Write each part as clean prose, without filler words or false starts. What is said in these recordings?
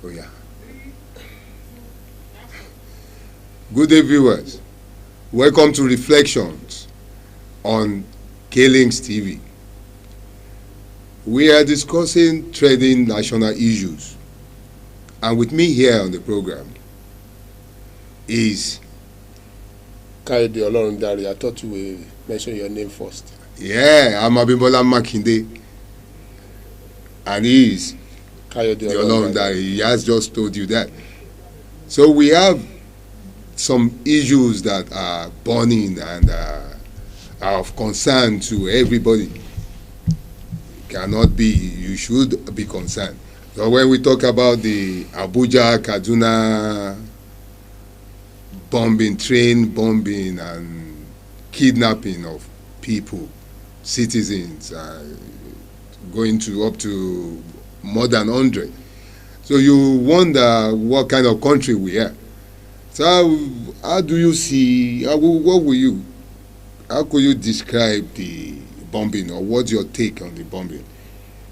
Oh yeah. Good day, viewers. Welcome to Reflections on K-Links TV. We are discussing trending national issues, and with me here on the program is Kayode Olorundare. I thought you would mention your name first. I'm Abimbola Makinde, and he is Kayode Olorundare. He has just told you that. So we have some issues that are burning and are of concern to everybody. You should be concerned. So when we talk about the Abuja, Kaduna bombing, train bombing and kidnapping of people, citizens, going to up to more than 100. So you wonder what kind of country we are. So how do you see, how could you describe the bombing, or what's your take on the bombing,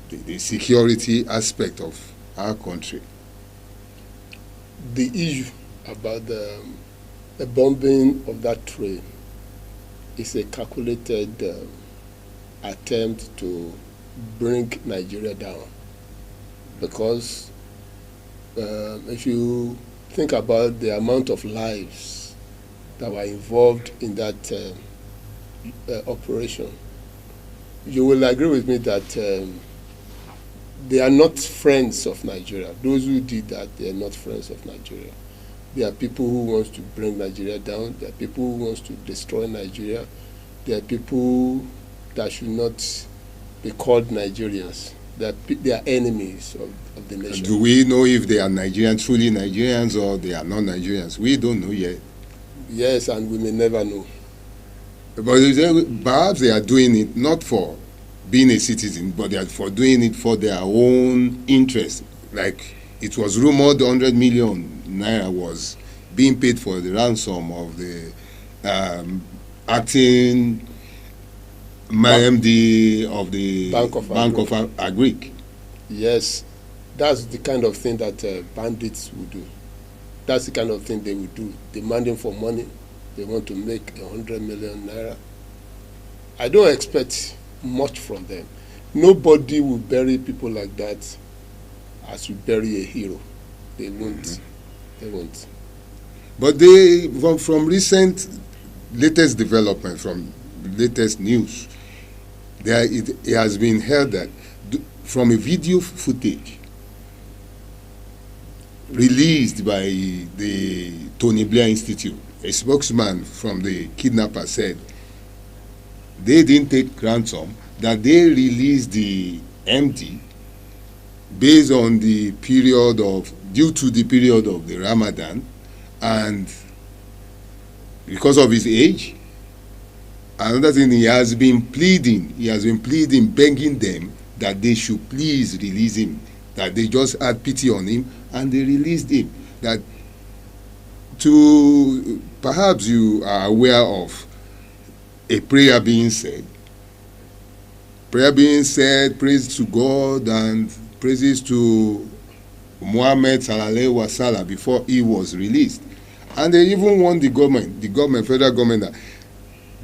the security aspect of our country? The issue about the bombing of that train is a calculated attempt to bring Nigeria down, because if you think about the amount of lives that were involved in that operation, you will agree with me that they are not friends of Nigeria. Those who did that, they are not friends of Nigeria. They are people who want to bring Nigeria down. They are people who want to destroy Nigeria. They are people that should not be called Nigerians. They are enemies of the nation. Do we know if they are Nigerians, truly Nigerians, or they are not Nigerians? We don't know yet. Yes, and we may never know. But perhaps they are doing it not for being a citizen, but they are for doing it for their own interest. Like it was rumored 100 million naira was being paid for the ransom of the acting MD of the Bank of Agric. Yes, that's the kind of thing that bandits would do. That's the kind of thing they would do, demanding for money. They want to make 100 million naira. I don't expect much from them. Nobody will bury people like that as you bury a hero. They won't. Mm-hmm. They won't. But from recent latest development, from latest news, it has been heard that from a video footage released by the Tony Blair Institute, a spokesman from the kidnapper said they didn't take ransom, that they released the MD based on due to the period of the Ramadan, and because of his age. Another thing, he has been pleading, begging them that they should please release him, that they just had pity on him and they released him. That perhaps you are aware of a prayer being said, praise to God and praises to Muhammad Sallallahu Alaihi Wasallam before he was released. And they even warned the federal government,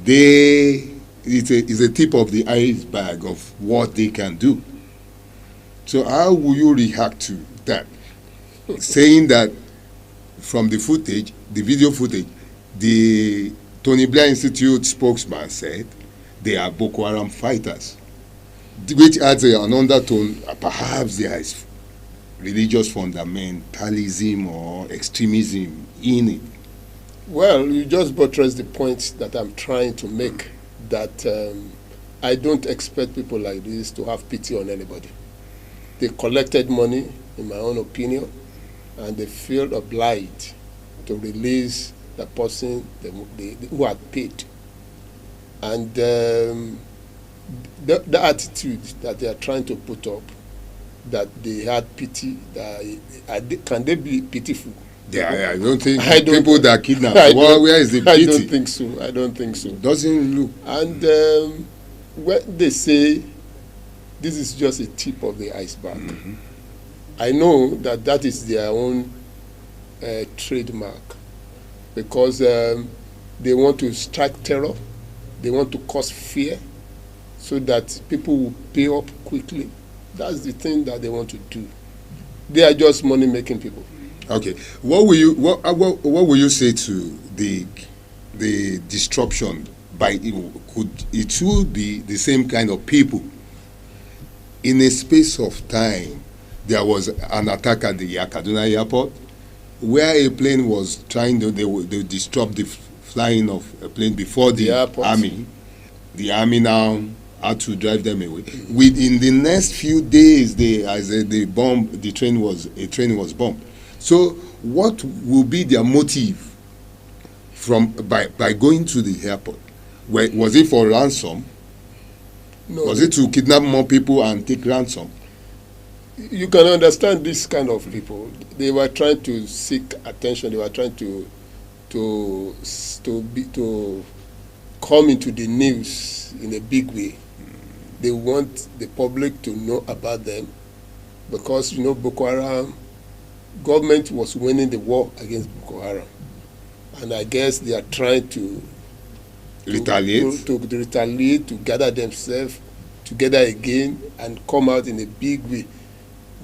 that it's a tip of the iceberg of what they can do. So how will you react to that? Saying that from the video footage, the Tony Blair Institute spokesman said they are Boko Haram fighters, which adds an undertone. Perhaps there is religious fundamentalism or extremism in it. Well, you just buttressed the point that I'm trying to make, that I don't expect people like this to have pity on anybody. They collected money, in my own opinion, and they feel obliged to release the person who had paid. And the attitude that they are trying to put up, that they had pity, can they be pitiful? Yeah, I don't think people that kidnap. Where is the pity? I don't think so. Doesn't look. And when they say this is just a tip of the iceberg, I know that that is their own trademark, because they want to strike terror, they want to cause fear, so that people will pay up quickly. That's the thing that they want to do. They are just money-making people. Okay, what will you say to the disruption by could it should be the same kind of people? In a space of time, there was an attack at the Kaduna airport where a plane was trying to they disrupt the flying of a plane before the army. The army now had to drive them away. Within the next few days, the train was bombed. So what will be their motive by going to the airport? Was it for ransom? No. Was it to kidnap more people and take ransom? You can understand this kind of people. They were trying to seek attention. They were trying to come into the news in a big way. They want the public to know about them, because Boko Haram, government was winning the war against Boko Haram, and I guess they are trying to retaliate, to gather themselves together again and come out in a big way.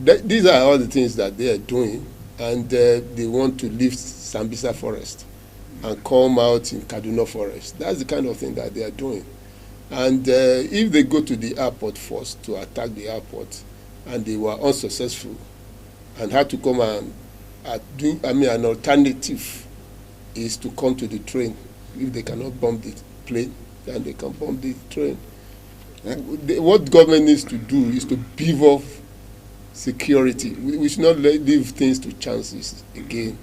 These are all the things that they are doing, and they want to leave Sambisa forest and come out in Kaduna forest. That's the kind of thing that they are doing. And if they go to the airport first to attack the airport, and they were unsuccessful, and had to come and an alternative is to come to the train. If they cannot bomb the plane, then they can bomb the train. What government needs to do is to beef up security. We should not leave things to chances again.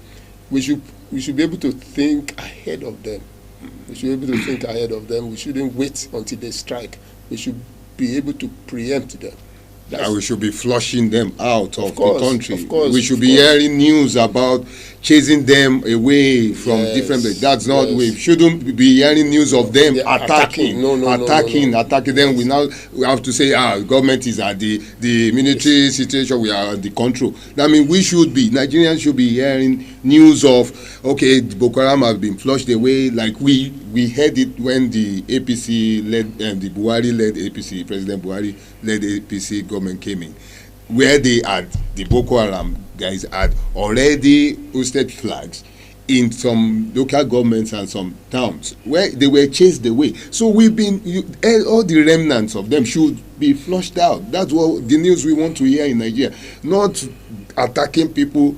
We should be able to think ahead of them. We should be able to think ahead of them. We shouldn't wait until they strike. We should be able to preempt them. And we should be flushing them out of the country. Of course, we should be hearing news about chasing them away from different places. That's not, we shouldn't be hearing news of them attacking. Attacking them. We have to say, government is at the military situation, we are at the control. I mean, Nigerians should be hearing news of, okay, Boko Haram has been flushed away, like we heard it when the APC led, the Buhari-led APC, President Buhari-led APC government came in, where the Boko Haram guys had already hoisted flags in some local governments and some towns where they were chased away. So all the remnants of them should be flushed out. That's what the news we want to hear in Nigeria, not attacking people.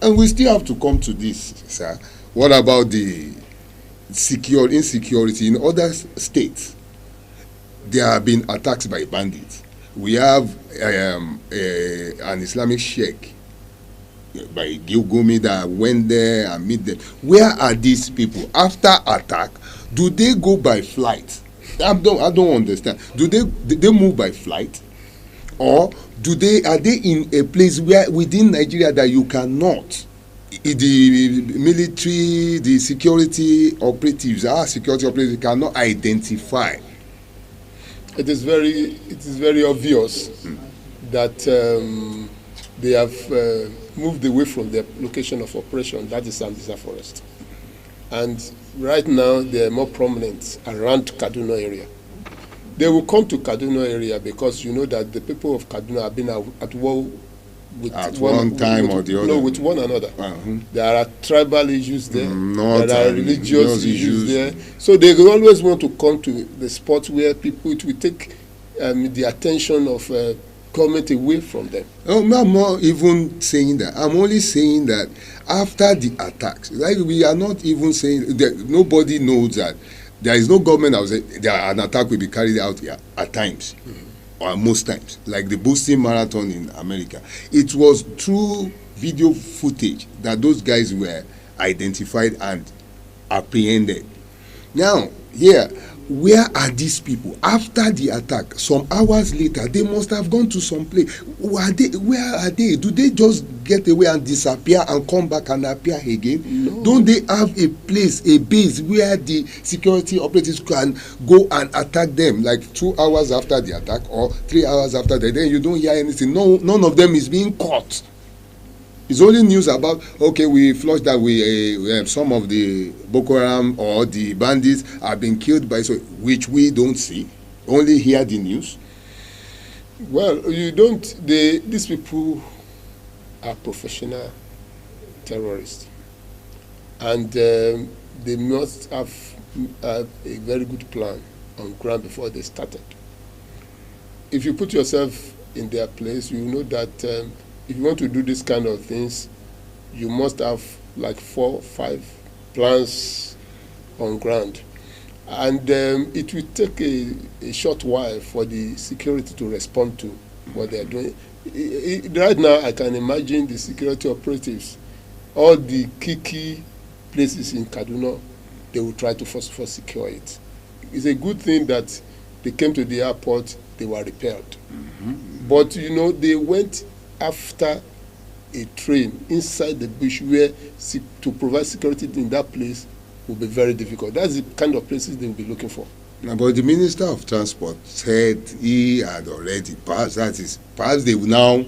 And we still have to come to this, sir. What about the insecurity in other states? There have been attacks by bandits. We have an Islamic sheikh by Gilgumi that went there and meet them. Where are these people? After attack, do they go by flight? I don't understand. Do they move by flight? Or are they in a place where within Nigeria that you cannot, the military, the security operatives, our security operatives cannot identify? It is very obvious that they have moved away from their location of operation, that is Sambisa Forest. And right now they are more prominent around Kaduna area. They will come to Kaduna area because you know that the people of Kaduna have been at war with one another. Uh-huh. There are tribal issues there. There are religious issues there. So they always want to come to the spot where people will take the attention of government away from them. Oh, I'm not even saying that. I'm only saying that after the attacks, like we are not even saying that nobody knows that there is no government that will say an attack will be carried out here at times. Or most times, like the Boston Marathon in America. It was through video footage that those guys were identified and apprehended. Now, here, where are these people? After the attack, some hours later, they must have gone to some place. Where are they? Do they just get away and disappear and come back and appear again? No. Don't they have a place, a base where the security operatives can go and attack them, like 2 hours after the attack or 3 hours after that? Then you don't hear anything. No, none of them is being caught. It's only news about, okay, we flushed that some of the Boko Haram or the bandits have been killed by, so which we don't see, only hear the news. Well, you don't. These people are professional terrorists, and they must have a very good plan on ground before they started. If you put yourself in their place, you know that if you want to do this kind of things, you must have like 4 or 5 plans on ground. And it will take a short while for the security to respond to what they are doing. Right now, I can imagine the security operatives, all the key places in Kaduna, they will try to first of all secure it. It's a good thing that they came to the airport, they were repelled. Mm-hmm. But, you know, they went after a train inside the bush where to provide security in that place will be very difficult. That's the kind of places they will be looking for. Now, but the Minister of Transport said he had already passed. Perhaps they will now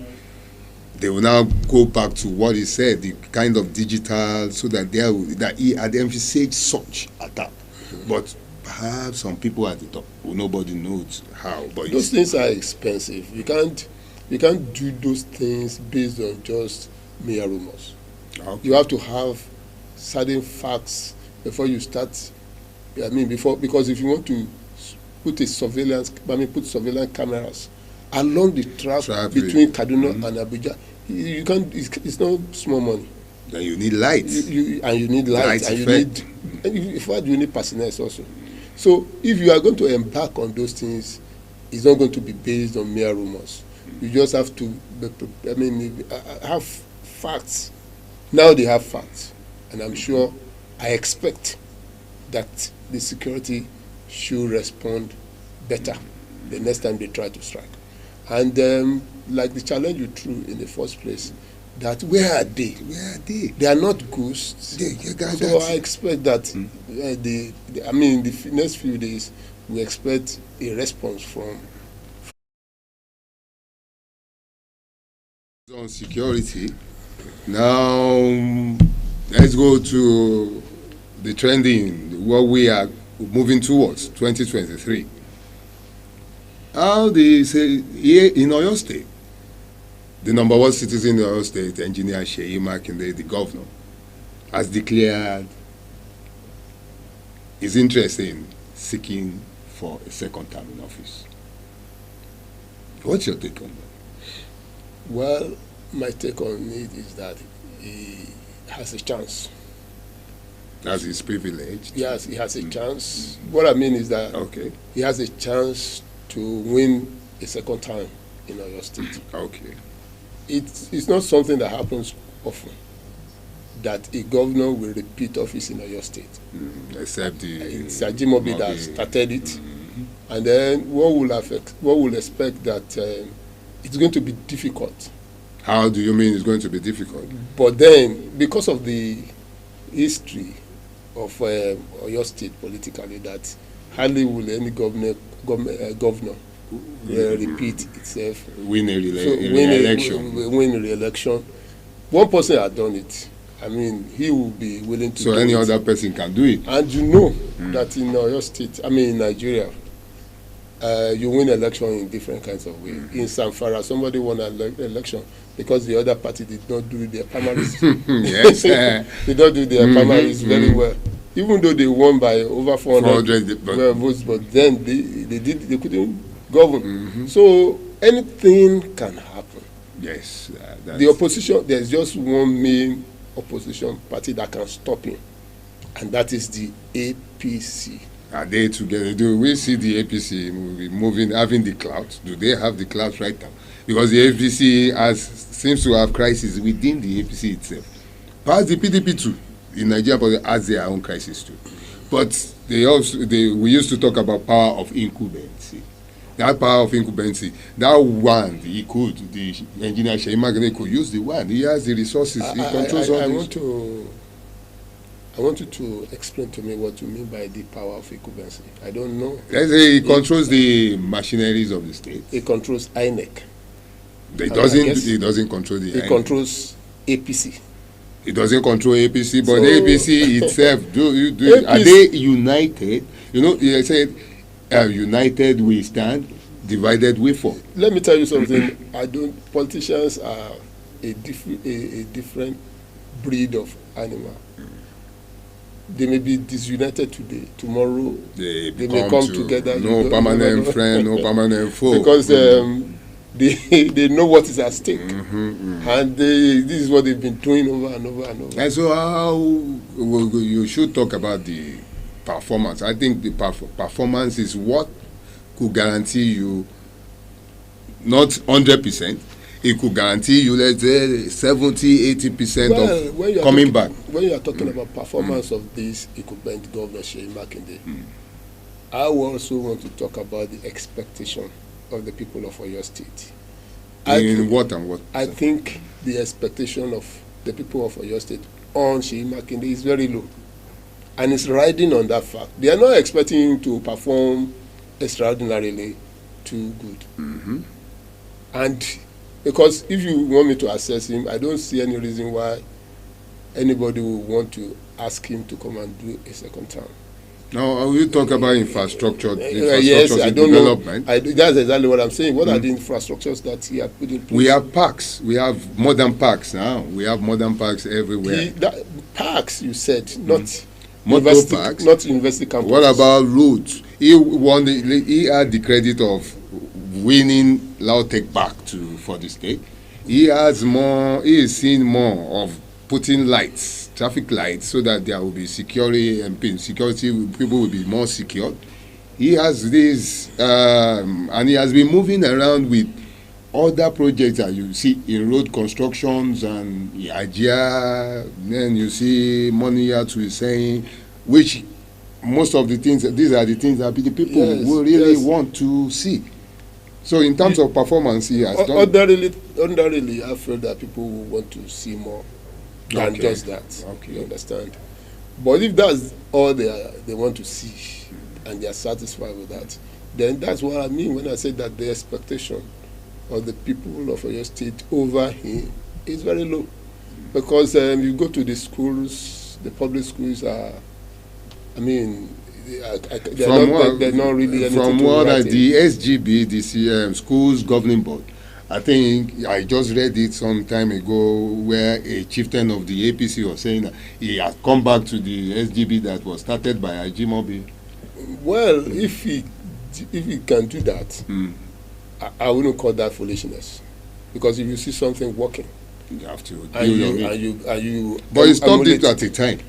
go back to what he said, the kind of digital, so that he had emphasized such attack. Mm-hmm. But perhaps some people at the top, nobody knows how. But those things are expensive. You can't do those things based on just mere rumors. Okay. You have to have certain facts before you start. I mean, because if you want to put surveillance cameras along the track between Kaduna and Abuja, you can't. It's not small money. Then you need lights. You need lights, and in fact, you need personnel also. So if you are going to embark on those things, it's not going to be based on mere rumors. You just have to, have facts. Now they have facts, and I'm sure, I expect that the security should respond better the next time they try to strike. And like the challenge you threw in the first place, that where are they? Where are they? They are not ghosts. So I expect that the next few days we expect a response from. On security, now let's go to the trending, what we are moving towards 2023. How they say here in Oyo State, the number one citizen in Oyo State, Engineer Seyi Makinde, the governor, has declared his interest in seeking for a second term in office. What's your take on that? Well, my take on it is that he has a chance. That's his privilege. Yes, he has a chance. What I mean is that he has a chance to win a second time in Oyo State. Okay. It's not something that happens often, that a governor will repeat office in Oyo State. Except it's Ajimobi that started it. And then what will expect that it's going to be difficult. How do you mean it's going to be difficult? But then, because of the history of Oyo State politically, that hardly will any governor repeat itself. Win a re-election. Win a re-election. One person had done it. I mean, he will be willing to do it. So any other person can do it. And you know that in Oyo State, in Nigeria, you win election in different kinds of ways. In Zamfara, somebody won an election because the other party did not do their primaries. Yes. They don't do their primaries very well. Even though they won by over 400 votes, but then they couldn't govern. So anything can happen. Yes. The opposition, there's just one main opposition party that can stop him, and that is the APC. Are they together? Do we see the APC moving, having the clout? Do they have the clout right now? Because the APC seems to have crisis within the APC itself. Perhaps the PDP too, in Nigeria, but has their own crisis too. But we used to talk about power of incumbency. That power of incumbency, that one, the engineer Seyi Makinde could use the one. He has the resources. He controls all this. I want you to explain to me what you mean by the power of incumbency. I don't know. Let's say he controls the machineries of the state. He controls INEC. He doesn't control the INEC. He controls APC. It doesn't control APC, but So- APC itself, are APC they united? You know, they said, united we stand, divided we fall. Let me tell you something. Politicians are a different breed of animal. They may be disunited today. Tomorrow, They may come together. No permanent friend, no permanent foe. Because they know what is at stake. And this is what they've been doing over and over and over. And so you should talk about the performance. I think the performance is what could guarantee you not 100%. It could guarantee you, let's say, 70-80% of coming back. When you are talking about performance of this incumbent governor, Seyi Makinde, I also want to talk about the expectation of the people of Oyo State. I think the expectation of the people of Oyo State on Seyi Makinde is very low. And it's riding on that fact. They are not expecting him to perform extraordinarily too good. And because if you want me to assess him, I don't see any reason why anybody would want to ask him to come and do a second term. Now, we talk about infrastructure Yes, I don't development. know. That's exactly what I'm saying. What are the infrastructures that he has put in place? We have parks. We have modern parks now. We have modern parks everywhere. Parks, you said, not Motor parks. Not university campuses. What about roads? He had the credit of winning Lautech back for the state. He is seeing more of putting lights, traffic lights, so that there will be security, people will be more secure. He has this, and he has been moving around with other projects that you see in road constructions and Ajia. Then you see Moneyat is saying, which most of the things, these are the things that the people will really want to see. So in terms of performance, he has done. Ordinarily, I feel that people will want to see more than just that. Okay. You understand? But if that's all they want to see, and they are satisfied with that, then that's what I mean when I say that the expectation of the people of Oyo State over him is very low. Because you go to the schools, the public schools are, I mean, they're not really anything from to what write the SGB, the schools governing board, I think I just read it some time ago where a chieftain of the APC was saying that he has come back to the SGB that was started by Ajimobi. Well, if he can do that, I wouldn't call that foolishness, because if you see something working, you have to and you but he stopped it at a time.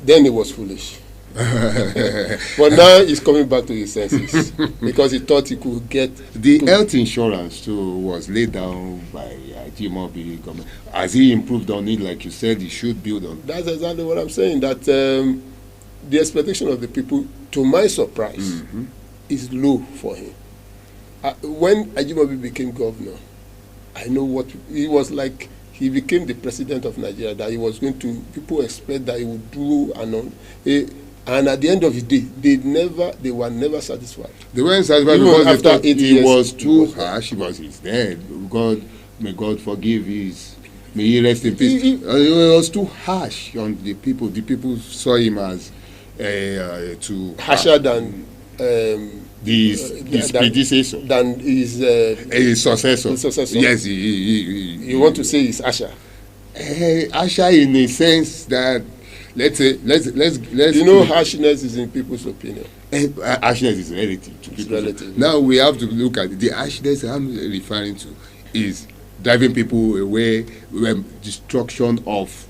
Then it was foolish. But now he's coming back to his senses because he thought he could get the health insurance too was laid down by Ajimobi government. Has he improved on it like you said he should build on? That's exactly what I'm saying, that the expectation of the people, to my surprise, is low for him. When Ajimobi became governor, I know what he was like. He became the president of Nigeria, that he was going to, people expect that he would do, and at the end of the day, they were never satisfied. They weren't satisfied even because after 8 years, he was too harsh. He's dead. May God forgive may he rest in peace. He was too harsh on the people. The people saw him as harsher than his predecessor, than his successor. Yes, you want to say he's harsher? Harsher in a sense that let's harshness is in people's opinion. Harshness is relative to people. Relative. Now we have to look at the harshness I'm referring to is driving people away, destruction of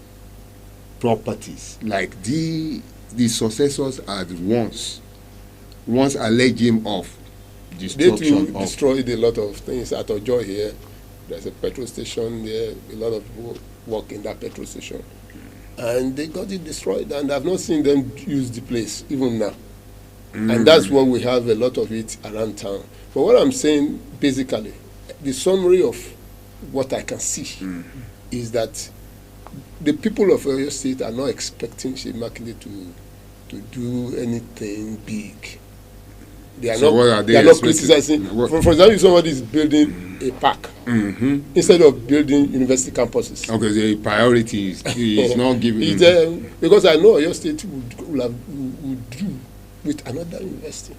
properties. Like the successors had once alleged him of destruction. They destroyed a lot of things at Ojo here. There's a petrol station there. A lot of people work in that petrol station. And they got it destroyed, and I've not seen them use the place even now. And that's what we have a lot of it around town. But what I'm saying, basically, the summary of what I can see is that the people of Oyo State are not expecting Seyi Makinde to do anything big. They are So what are not. they They are not expecting? criticizing. What- For example, if somebody is building a park instead of building university campuses. Okay, the priority is not given. Because I know your state would do with another university.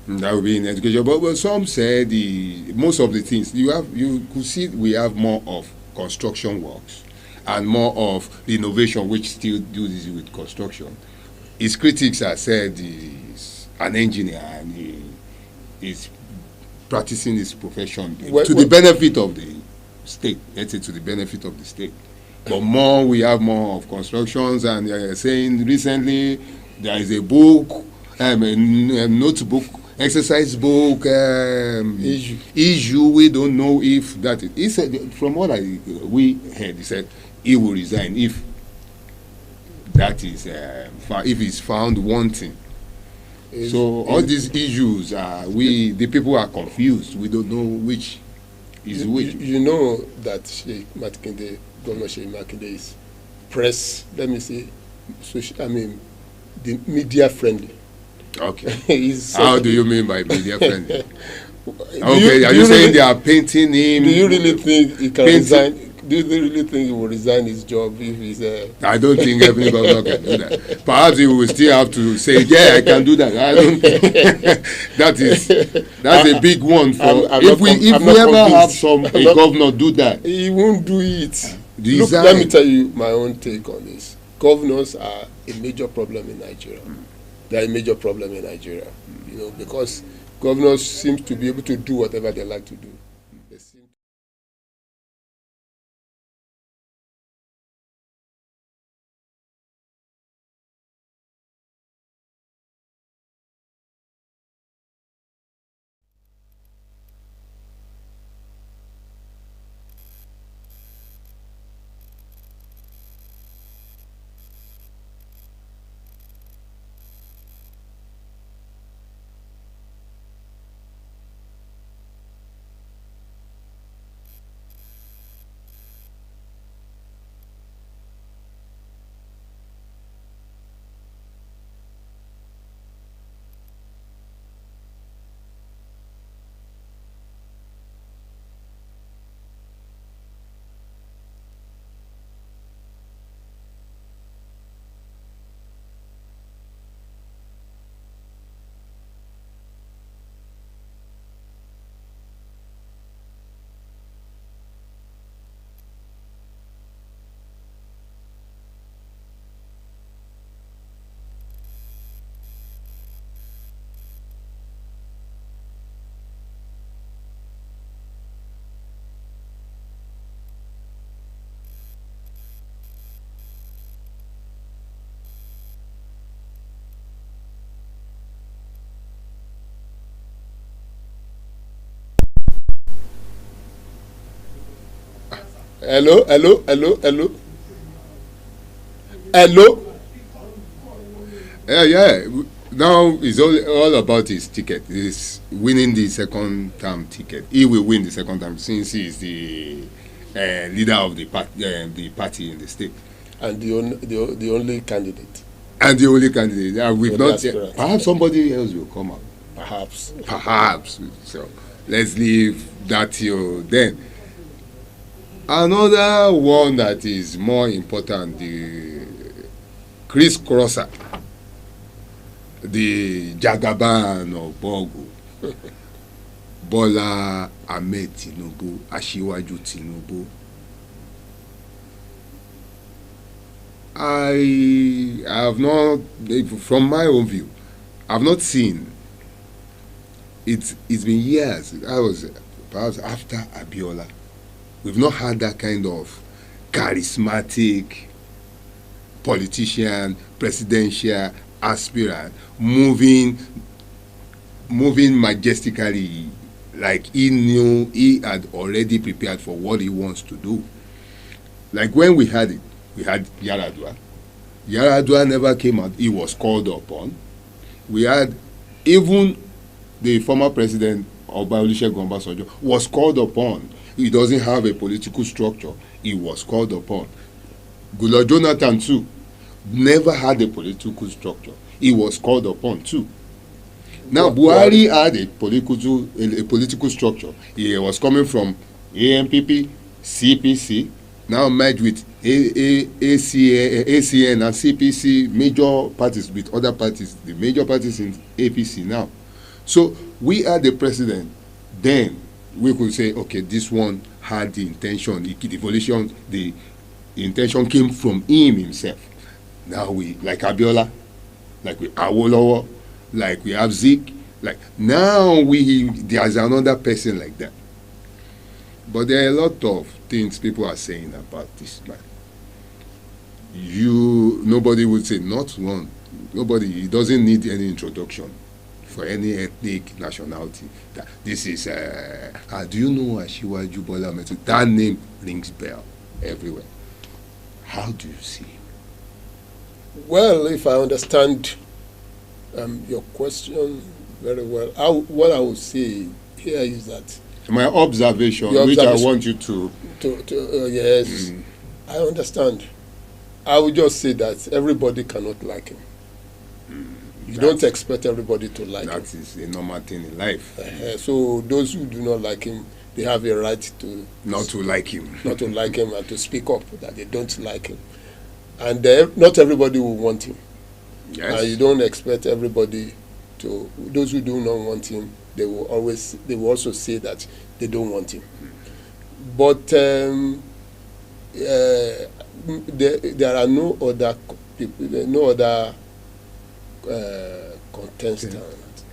That would be in education. But some say most of the things you could see we have more of construction works and more of innovation, which still do this with construction. His critics have said he's an engineer and he is practicing his profession to the benefit of the state. Let's say to the benefit of the state. But we have more of constructions, and saying recently there is a book, a notebook, exercise book issue. We don't know if that is. He said, from what we heard, he said he will resign if that is if it's found wanting. So all these issues the people are confused. We don't know which is which. You know that Sheikh Makinde, Governor Sheikh Makinde is press. Let me say, the media friendly. Okay. How do you mean by media friendly? Okay, are you saying they are painting him? Do you really think he can resign? Do you really think he will resign his job if he's I don't think every governor can do that. Perhaps he will still have to say, yeah, I can do that. I don't think that's a big one for if we ever have a governor do that. He won't do it. Look, let me tell you my own take on this. Governors are a major problem in Nigeria. They are a major problem in Nigeria, because governors seem to be able to do whatever they like to do. Hello. Yeah. Now it's all about his ticket. He's winning the second term ticket. He will win the second term since he is the leader of the party in the state. And the only candidate. And the only candidate. We've not. Perhaps somebody else will come up. Perhaps. So let's leave that till then. Another one that is more important, the crisscrosser, the Jagaban of Bogu, Bola Ahmed Tinubu, Asiwaju Tinubu. I have not, from my own view, I've not seen. It's been years. I was perhaps after Abiola. We've not had that kind of charismatic politician, presidential aspirant moving majestically, like he knew he had already prepared for what he wants to do. Like when we had Yaradua. Yaradua never came out. He was called upon. We had even the former president Oba Olusegun Obasanjo was called upon. He doesn't have a political structure. He was called upon. Goodluck Jonathan too never had a political structure. He was called upon too. Now, Buhari had a political structure. He was coming from ANPP, CPC, now merged with ACN and CPC, major parties with other parties, the major parties in APC now. So we are the president. Then we could say, okay, this one had the intention, the intention came from him himself. Now we, like Abiola, like we Awolowo, like we have Zik, like now there's another person like that. But there are a lot of things people are saying about this man. Nobody would say, not one, nobody, he doesn't need any introduction for any ethnic nationality. This is, do you know Asiwaju Bola Ahmed Tinubu? That name rings bell everywhere. How do you see him? Well, if I understand your question very well, what I would say here is that my observation, which I want you to yes, I understand. I would just say that everybody cannot like him. You don't expect everybody to like him. That is a normal thing in life. So those who do not like him, they have a right to not to like him, and to speak up that they don't like him. And not everybody will want him. Yes. And you don't expect everybody to. Those who do not want him, they will also say that they don't want him. But there are no other people, contestant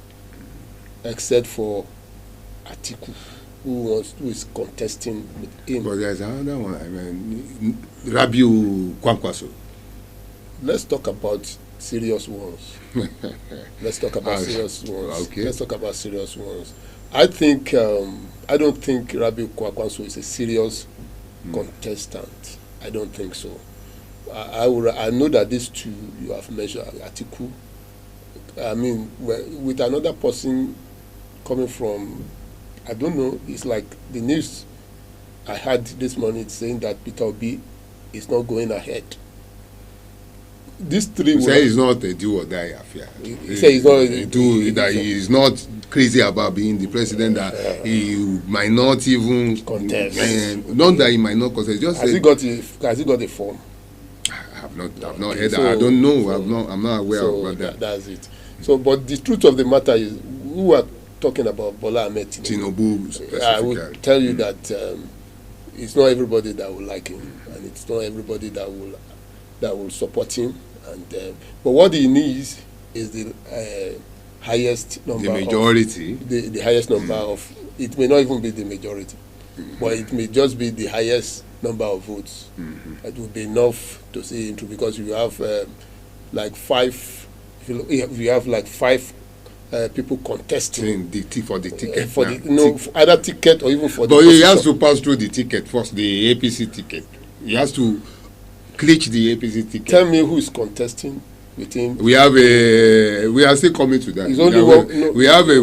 except for Atiku, who is contesting with him. But there's another one. I mean, Rabiu Kwankwaso. Let's talk about serious ones. Let's talk about serious ones. Okay. Let's talk about serious ones. I think I don't think Rabiu Kwankwaso is a serious contestant. I don't think so. I know that these two you have mentioned, Atiku. I mean, with another person coming from, I don't know. It's like the news I had this morning saying that Peter Obi is not going ahead. These three. He said it's not a do or die affair. He said he is not crazy about being the president. That he might not even contest. Not that he might not contest. Just has he got a form? I've not heard that. I don't know. I'm not aware about that. That's it. So, but the truth of the matter is, who are talking about Bola Ahmed Tinubu specifically. I will tell you that it's not everybody that will like him, and it's not everybody that will support him. And but what he needs is the highest number. The majority. The highest number of. It may not even be the majority, but it may just be the highest number of votes. It will be enough to see him through, because you have like five. If you have like five people contesting for the ticket, either ticket or even for. But he has to pass through the ticket first, the APC ticket. He has to clinch the APC ticket. Tell me who is contesting with him. We are still coming to that. We have a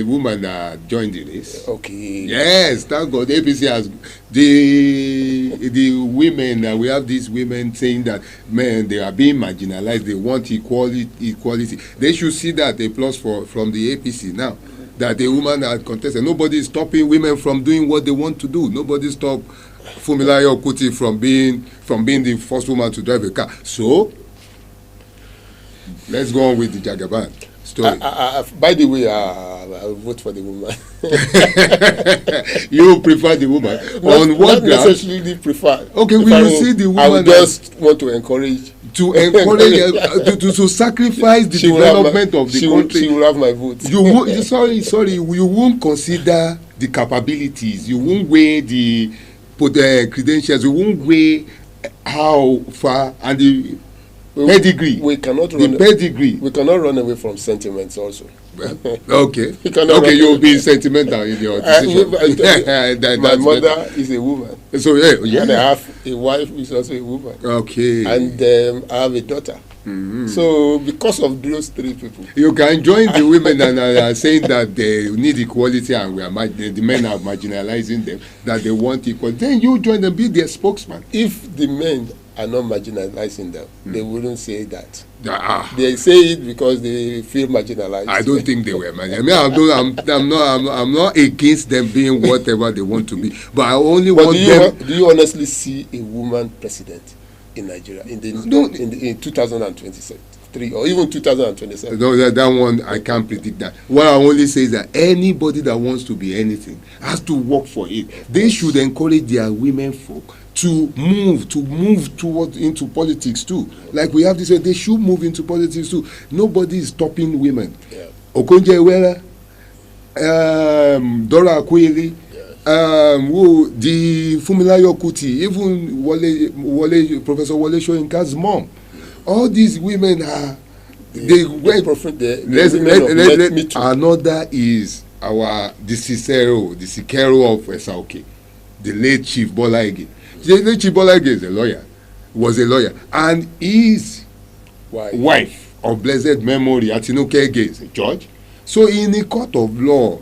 woman that joined the race. Okay. Yes, thank God. The APC has the women. We have these women saying that they are being marginalized. They want equality. They should see that a plus from the APC now. That the woman are contested. Nobody is stopping women from doing what they want to do. Nobody stopped Funmilayo Kuti from being the first woman to drive a car. So let's go on with the Jagaban story. By the way, I vote for the woman. You prefer the woman? Not necessarily prefer. Okay, we will see the woman. I would just want to encourage. To sacrifice the development of the country. She will have my vote. Sorry, you won't consider the capabilities. You won't weigh the credentials. You won't weigh how far and the pedigree. We cannot run away from sentiments also. Okay. You'll be sentimental in your decision. My mother is a woman. So yeah. And I have a wife who is also a woman. Okay. And I have a daughter. So because of those three people, you can join the women and are saying that they need equality and the men are marginalizing them, that they want equality. Then you join them, be their spokesman. If the men are not marginalizing them. They wouldn't say that. Ah, They say it because they feel marginalized. I don't think they were marginalized. I mean, I'm not against them being whatever they want to be, but I only But want them. do you honestly see a woman president in Nigeria in 2023 or even 2027? No, that one I can't predict that. What I only say is that anybody that wants to be anything has to work for it. They should encourage their women folk to move toward into politics too. Like we have this, they should move into politics too. Nobody is stopping women. Yeah. Okonjo-Iweala, Dora Akunyili, the Funmilayo Kuti, even Professor Wole Soyinka's mom. All these women are another is the Cicero of Esauke, the late Chief Bola Ige. The late Chief Bola Ige was a lawyer, and his wife of blessed memory, Atinuke Ige, is a judge. So in a court of law,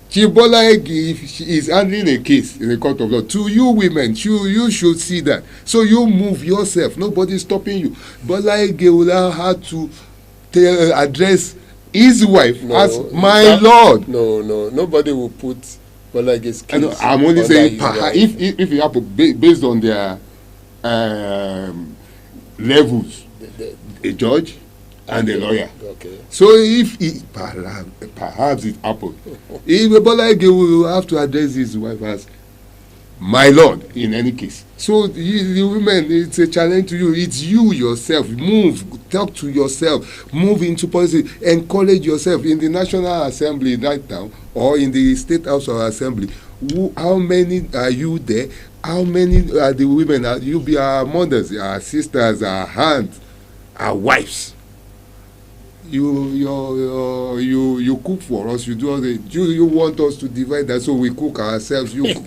Chief Bola Ige is handling a case in a court of law. To you women, you should see that. So you move yourself. Nobody's stopping you. Bola Ige will have to address his wife as my lord. No, nobody will put Bola Ige's case. I'm only saying if you have to, based on their levels, a judge and a lawyer. Okay. So if perhaps it happened, if Bola Ige will have to address his wife as my lord in any case. So the women, it's a challenge to you. It's you yourself. Move, talk to yourself, move into policy, encourage yourself in the National Assembly right now or in the State House of Assembly. How many are you there? How many are the women? You be our mothers, our sisters, our aunts, our wives. You cook for us. You do all the. You want us to divide that, so we cook ourselves. You cook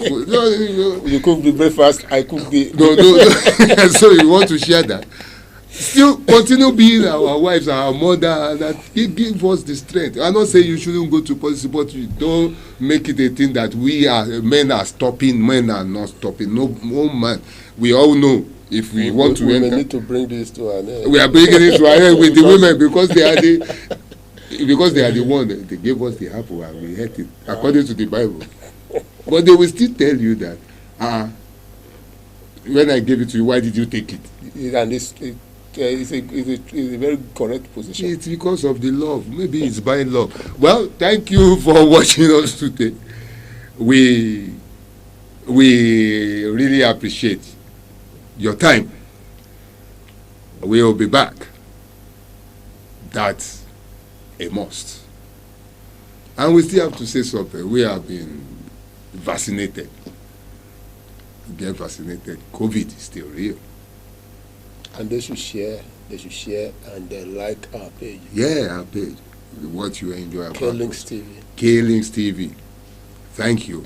the breakfast. I cook the. No. So you want to share that? Still continue being our wives, our mother, and that it gives us the strength. I'm not saying you shouldn't go to policy, but you don't make it a thing that men are stopping, men are not stopping. No man. We all know. If we want to enter, need to bring this to an end. We are bringing it to an end with the women because they are the one that they gave us the apple and we ate it according to the Bible. But they will still tell you that when I gave it to you, why did you take it? And it's a very correct position. It's because of the love. Maybe it's by love. Well, thank you for watching us today. We really appreciate your time. We'll be back. That's a must. And we still have to say something. We have been vaccinated. Get vaccinated. COVID is still real. And they should share and like our page. Yeah, our page. What you enjoy about K-Links TV. K-Links TV. Thank you.